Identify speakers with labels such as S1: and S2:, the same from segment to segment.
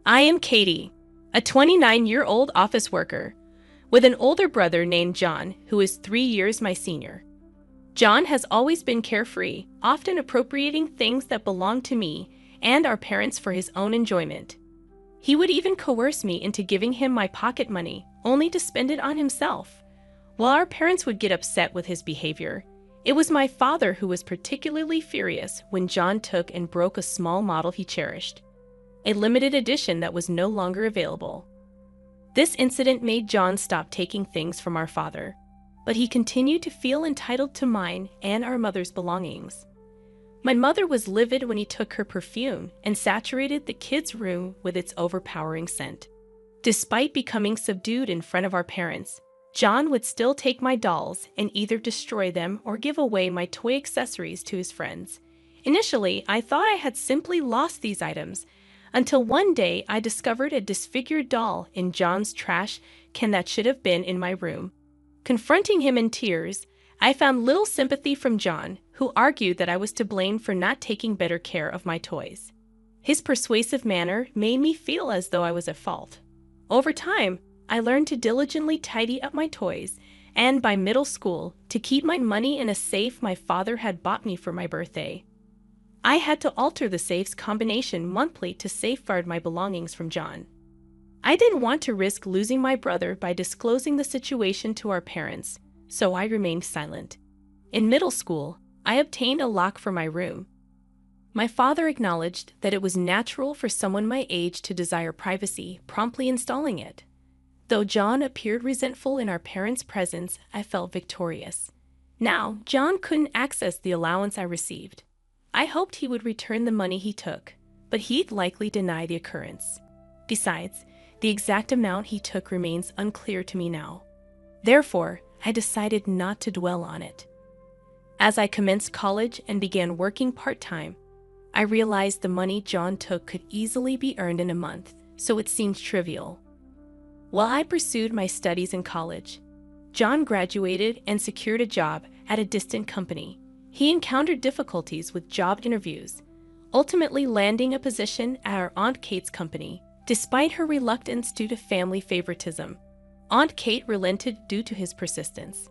S1: I am Katie, a 29-year-old office worker, with an older brother named John, who is 3 years my senior. John has always been carefree, often appropriating things that belong to me and our parents for his own enjoyment. He would even coerce me into giving him my pocket money, only to spend it on himself. While our parents would get upset with his behavior, it was my father who was particularly furious when John took and broke a small model he cherished, a limited edition that was no longer available. This incident made John stop taking things from our father, but he continued to feel entitled to mine and our mother's belongings. My mother was livid when he took her perfume and saturated the kids' room with its overpowering scent. Despite becoming subdued in front of our parents, John would still take my dolls and either destroy them or give away my toy accessories to his friends. Initially, I thought I had simply lost these items, until one day I discovered a disfigured doll in John's trash can that should have been in my room. Confronting him in tears, I found little sympathy from John, who argued that I was to blame for not taking better care of my toys. His persuasive manner made me feel as though I was at fault. Over time, I learned to diligently tidy up my toys, and by middle school, to keep my money in a safe my father had bought me for my birthday. I had to alter the safe's combination monthly to safeguard my belongings from John. I didn't want to risk losing my brother by disclosing the situation to our parents, so I remained silent. In middle school, I obtained a lock for my room. My father acknowledged that it was natural for someone my age to desire privacy, promptly installing it. Though John appeared resentful in our parents' presence, I felt victorious. Now, John couldn't access the allowance I received. I hoped he would return the money he took, but he'd likely deny the occurrence. Besides, the exact amount he took remains unclear to me now. Therefore, I decided not to dwell on it. As I commenced college and began working part-time, I realized the money John took could easily be earned in a month, so it seemed trivial. While I pursued my studies in college, John graduated and secured a job at a distant company. He encountered difficulties with job interviews, ultimately landing a position at our Aunt Kate's company, despite her reluctance due to family favoritism. Aunt Kate relented due to his persistence.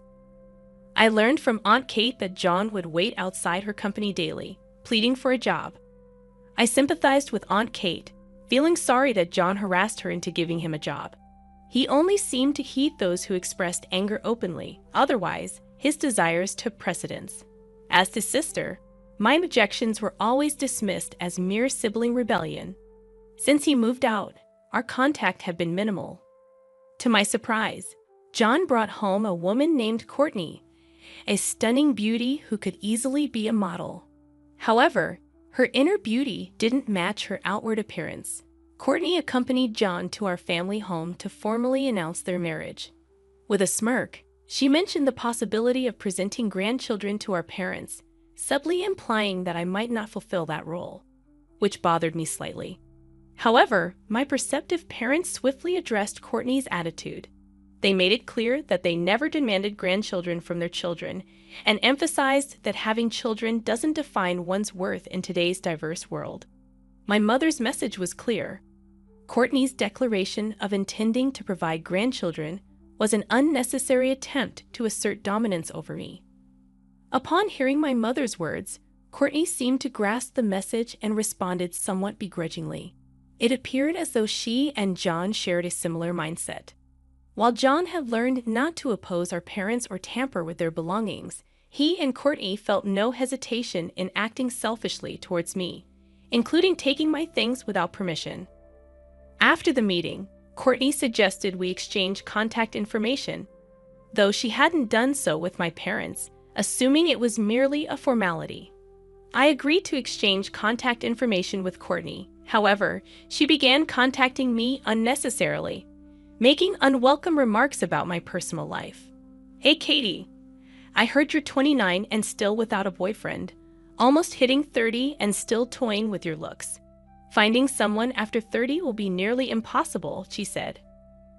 S1: I learned from Aunt Kate that John would wait outside her company daily, pleading for a job. I sympathized with Aunt Kate, feeling sorry that John harassed her into giving him a job. He only seemed to heed those who expressed anger openly, otherwise, his desires took precedence. As his sister, my objections were always dismissed as mere sibling rebellion. Since he moved out, our contact had been minimal. To my surprise, John brought home a woman named Courtney, a stunning beauty who could easily be a model. However, her inner beauty didn't match her outward appearance. Courtney accompanied John to our family home to formally announce their marriage. With a smirk, she mentioned the possibility of presenting grandchildren to our parents, subtly implying that I might not fulfill that role, which bothered me slightly. However, my perceptive parents swiftly addressed Courtney's attitude. They made it clear that they never demanded grandchildren from their children and emphasized that having children doesn't define one's worth in today's diverse world. My mother's message was clear. Courtney's declaration of intending to provide grandchildren was an unnecessary attempt to assert dominance over me. Upon hearing my mother's words, Courtney seemed to grasp the message and responded somewhat begrudgingly. It appeared as though she and John shared a similar mindset. While John had learned not to oppose our parents or tamper with their belongings, he and Courtney felt no hesitation in acting selfishly towards me, including taking my things without permission. After the meeting, Courtney suggested we exchange contact information, though she hadn't done so with my parents, assuming it was merely a formality. I agreed to exchange contact information with Courtney. However, she began contacting me unnecessarily, making unwelcome remarks about my personal life. "Hey Katie, I heard you're 29 and still without a boyfriend, almost hitting 30 and still toying with your looks. Finding someone after 30 will be nearly impossible," she said.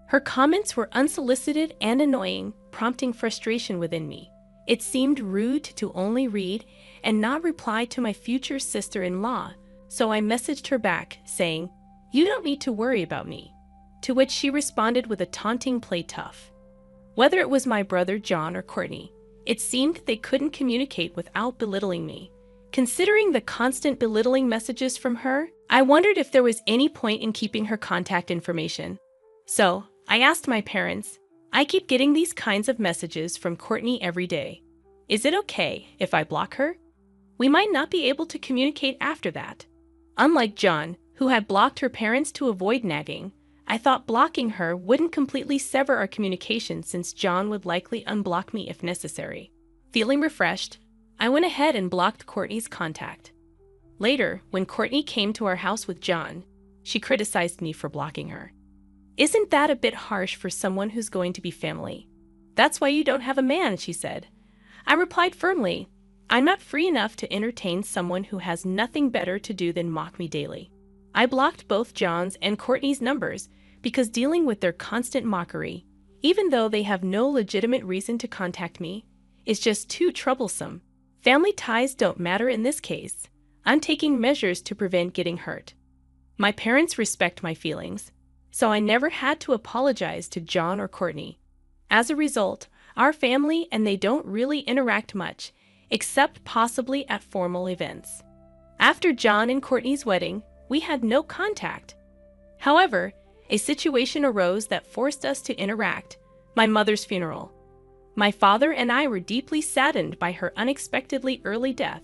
S1: Her comments were unsolicited and annoying, prompting frustration within me. It seemed rude to only read and not reply to my future sister-in-law, so I messaged her back, saying, "You don't need to worry about me." To which she responded with a taunting "play tough." Whether it was my brother John or Courtney, it seemed they couldn't communicate without belittling me. Considering the constant belittling messages from her, I wondered if there was any point in keeping her contact information. So, I asked my parents, "I keep getting these kinds of messages from Courtney every day. Is it okay if I block her? We might not be able to communicate after that." Unlike John, who had blocked her parents to avoid nagging, I thought blocking her wouldn't completely sever our communication since John would likely unblock me if necessary. Feeling refreshed, I went ahead and blocked Courtney's contact. Later, when Courtney came to our house with John, she criticized me for blocking her. "Isn't that a bit harsh for someone who's going to be family? That's why you don't have a man," she said. I replied firmly, "I'm not free enough to entertain someone who has nothing better to do than mock me daily." I blocked both John's and Courtney's numbers because dealing with their constant mockery, even though they have no legitimate reason to contact me, is just too troublesome. Family ties don't matter in this case. I'm taking measures to prevent getting hurt. My parents respect my feelings, so I never had to apologize to John or Courtney. As a result, our family and they don't really interact much, except possibly at formal events. After John and Courtney's wedding, we had no contact. However, a situation arose that forced us to interact: my mother's funeral. My father and I were deeply saddened by her unexpectedly early death.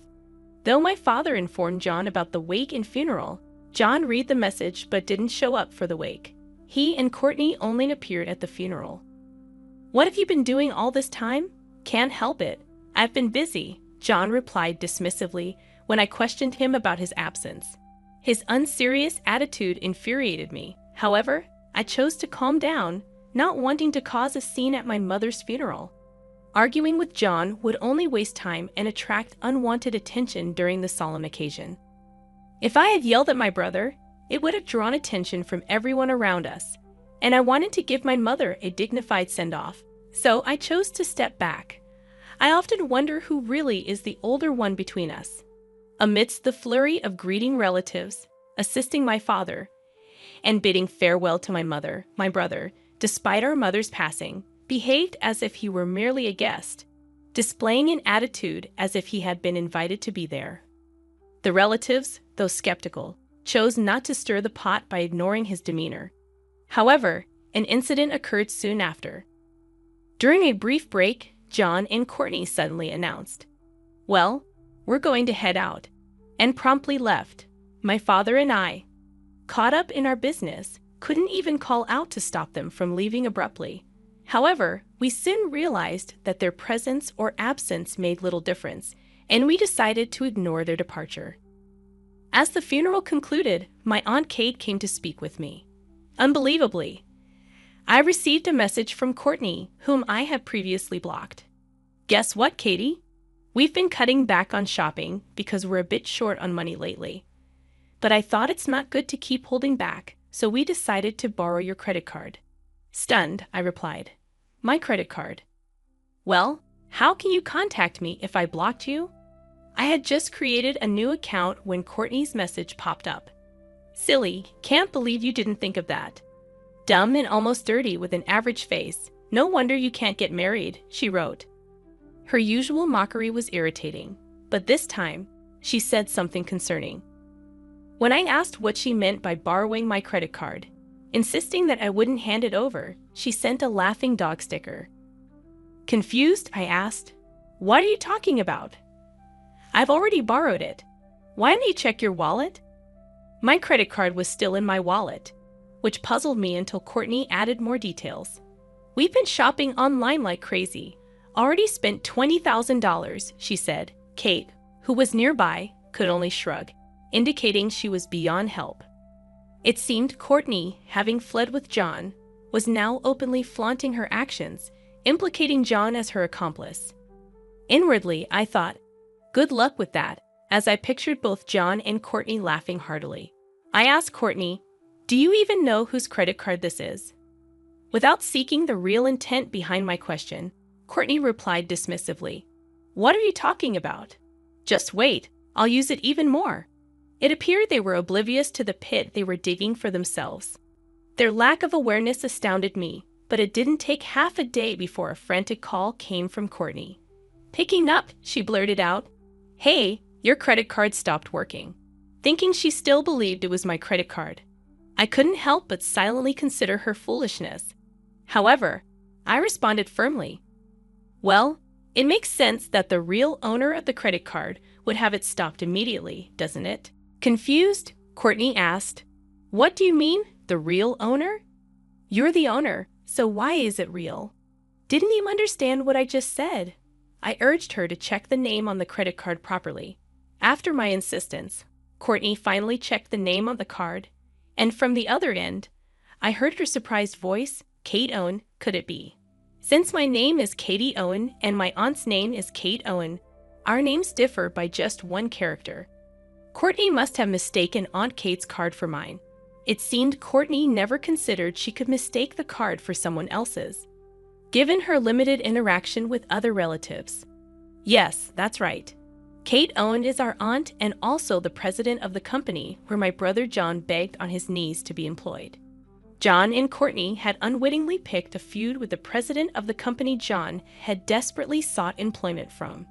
S1: Though my father informed John about the wake and funeral, John read the message but didn't show up for the wake. He and Courtney only appeared at the funeral. "What have you been doing all this time?" "Can't help it. I've been busy," John replied dismissively when I questioned him about his absence. His unserious attitude infuriated me. However, I chose to calm down, not wanting to cause a scene at my mother's funeral. Arguing with John would only waste time and attract unwanted attention during the solemn occasion. If I had yelled at my brother, it would have drawn attention from everyone around us, and I wanted to give my mother a dignified send-off, so I chose to step back. I often wonder who really is the older one between us. Amidst the flurry of greeting relatives, assisting my father, and bidding farewell to my mother, my brother, despite our mother's passing, behaved as if he were merely a guest, displaying an attitude as if he had been invited to be there. The relatives, though skeptical, chose not to stir the pot by ignoring his demeanor. However, an incident occurred soon after. During a brief break, John and Courtney suddenly announced, "Well, we're going to head out," and promptly left. My father and I, caught up in our business, couldn't even call out to stop them from leaving abruptly. However, we soon realized that their presence or absence made little difference, and we decided to ignore their departure. As the funeral concluded, my Aunt Kate came to speak with me. Unbelievably, I received a message from Courtney, whom I had previously blocked. "Guess what, Katie? We've been cutting back on shopping because we're a bit short on money lately. But I thought it's not good to keep holding back, so we decided to borrow your credit card." Stunned, I replied, "My credit card? Well, how can you contact me if I blocked you?" I had just created a new account when Courtney's message popped up. "Silly, can't believe you didn't think of that. Dumb and almost dirty with an average face. No wonder you can't get married," she wrote. Her usual mockery was irritating, but this time, she said something concerning. When I asked what she meant by borrowing my credit card, insisting that I wouldn't hand it over, she sent a laughing dog sticker. Confused, I asked, "What are you talking about?" "I've already borrowed it. Why didn't you check your wallet?" My credit card was still in my wallet, which puzzled me until Courtney added more details. "We've been shopping online like crazy. Already spent $20,000, she said. Kate, who was nearby, could only shrug, indicating she was beyond help. It seemed Courtney, having fled with John, was now openly flaunting her actions, implicating John as her accomplice. Inwardly, I thought, good luck with that, as I pictured both John and Courtney laughing heartily. I asked Courtney, "Do you even know whose credit card this is?" Without seeking the real intent behind my question, Courtney replied dismissively, "What are you talking about? Just wait, I'll use it even more. It appeared they were oblivious to the pit they were digging for themselves. Their lack of awareness astounded me, but it didn't take half a day before a frantic call came from Courtney. Picking up, she blurted out, "Hey, your credit card stopped working." Thinking she still believed it was my credit card. I couldn't help but silently consider her foolishness. However, I responded firmly, "Well, it makes sense that the real owner of the credit card would have it stopped immediately, doesn't it?" Confused, Courtney asked, "What do you mean, the real owner?" "You're the owner, so why is it real?" Didn't you understand what I just said? I urged her to check the name on the credit card properly. After my insistence, Courtney finally checked the name on the card, and from the other end, I heard her surprised voice, "Kate Owen, could it be?" Since my name is Katie Owen and my aunt's name is Kate Owen, our names differ by just one character. Courtney must have mistaken Aunt Kate's card for mine. It seemed Courtney never considered she could mistake the card for someone else's, given her limited interaction with other relatives. Yes, that's right. Kate Owen is our aunt and also the president of the company where my brother John begged on his knees to be employed. John and Courtney had unwittingly picked a feud with the president of the company John had desperately sought employment from.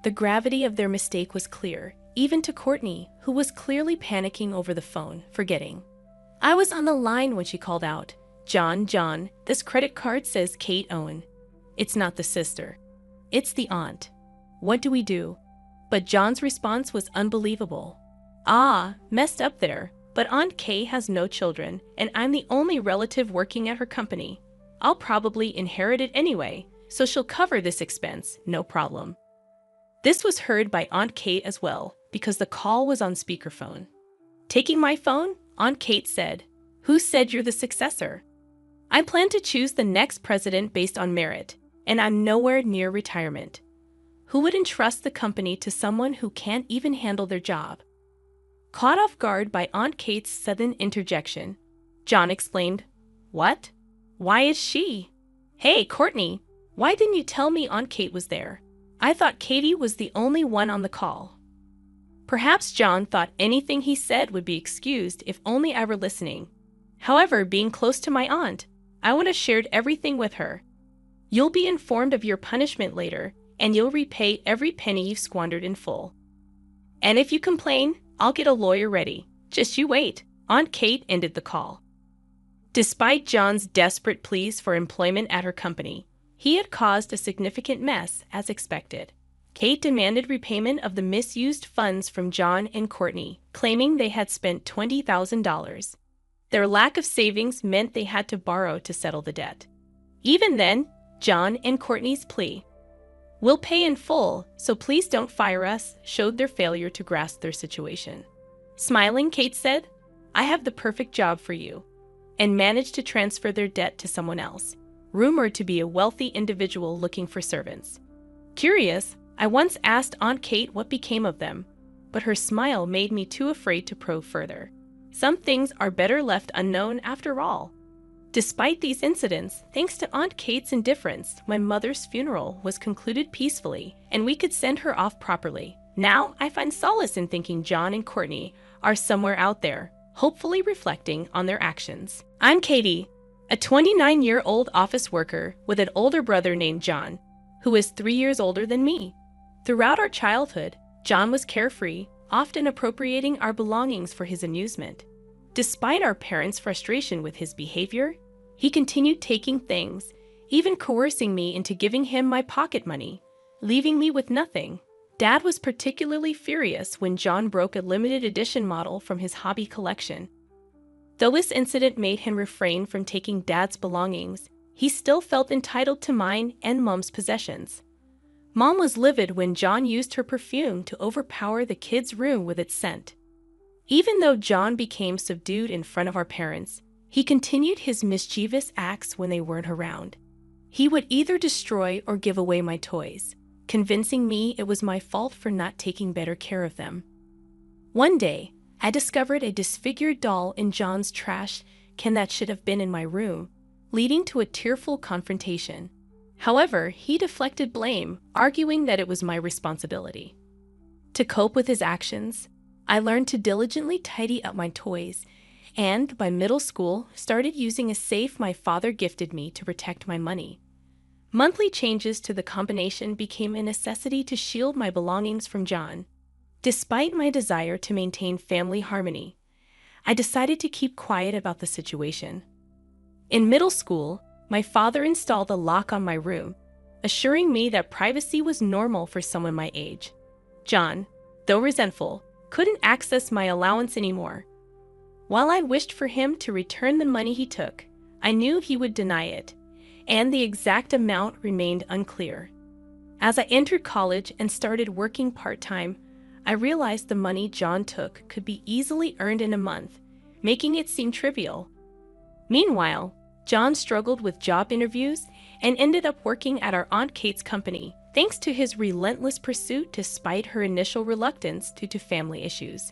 S1: The gravity of their mistake was clear, even to Courtney, who was clearly panicking over the phone, forgetting. I was on the line when she called out, John, this credit card says Kate Owen. It's not the sister. It's the aunt. What do we do?" But John's response was unbelievable. Messed up there, but Aunt Kay has no children, and I'm the only relative working at her company. I'll probably inherit it anyway, so she'll cover this expense, no problem." This was heard by Aunt Kate as well, because the call was on speakerphone. Taking my phone, Aunt Kate said, "Who said you're the successor? I plan to choose the next president based on merit, and I'm nowhere near retirement. Who would entrust the company to someone who can't even handle their job?" Caught off guard by Aunt Kate's sudden interjection, John explained, "What? Why is she? Hey, Courtney, why didn't you tell me Aunt Kate was there? I thought Katie was the only one on the call." Perhaps John thought anything he said would be excused if only I were listening. However, being close to my aunt, I would have shared everything with her. "You'll be informed of your punishment later, and you'll repay every penny you've squandered in full. And if you complain, I'll get a lawyer ready. Just you wait." Aunt Kate ended the call. Despite John's desperate pleas for employment at her company, he had caused a significant mess, as expected. Kate demanded repayment of the misused funds from John and Courtney, claiming they had spent $20,000. Their lack of savings meant they had to borrow to settle the debt. Even then, John and Courtney's plea, "We'll pay in full, so please don't fire us," showed their failure to grasp their situation. Smiling, Kate said, "I have the perfect job for you," and managed to transfer their debt to someone else, rumored to be a wealthy individual looking for servants. Curious, I once asked Aunt Kate what became of them, but her smile made me too afraid to probe further. Some things are better left unknown after all. Despite these incidents, thanks to Aunt Kate's indifference, my mother's funeral was concluded peacefully, and we could send her off properly. Now, I find solace in thinking John and Courtney are somewhere out there, hopefully reflecting on their actions. I'm Katie, a 29-year-old office worker with an older brother named John, who is 3 years older than me. Throughout our childhood, John was carefree, often appropriating our belongings for his amusement. Despite our parents' frustration with his behavior, he continued taking things, even coercing me into giving him my pocket money, leaving me with nothing. Dad was particularly furious when John broke a limited edition model from his hobby collection. Though this incident made him refrain from taking Dad's belongings, he still felt entitled to mine and Mom's possessions. Mom was livid when John used her perfume to overpower the kids' room with its scent. Even though John became subdued in front of our parents, he continued his mischievous acts when they weren't around. He would either destroy or give away my toys, convincing me it was my fault for not taking better care of them. One day, I discovered a disfigured doll in John's trash can that should have been in my room, leading to a tearful confrontation. However, he deflected blame, arguing that it was my responsibility. To cope with his actions, I learned to diligently tidy up my toys, and by middle school, started using a safe my father gifted me to protect my money. Monthly changes to the combination became a necessity to shield my belongings from John. Despite my desire to maintain family harmony, I decided to keep quiet about the situation. In middle school, my father installed a lock on my room, assuring me that privacy was normal for someone my age. John, though resentful, couldn't access my allowance anymore. While I wished for him to return the money he took, I knew he would deny it, and the exact amount remained unclear. As I entered college and started working part-time, I realized the money John took could be easily earned in a month, making it seem trivial. Meanwhile, John struggled with job interviews and ended up working at our Aunt Kate's company, thanks to his relentless pursuit despite her initial reluctance due to family issues.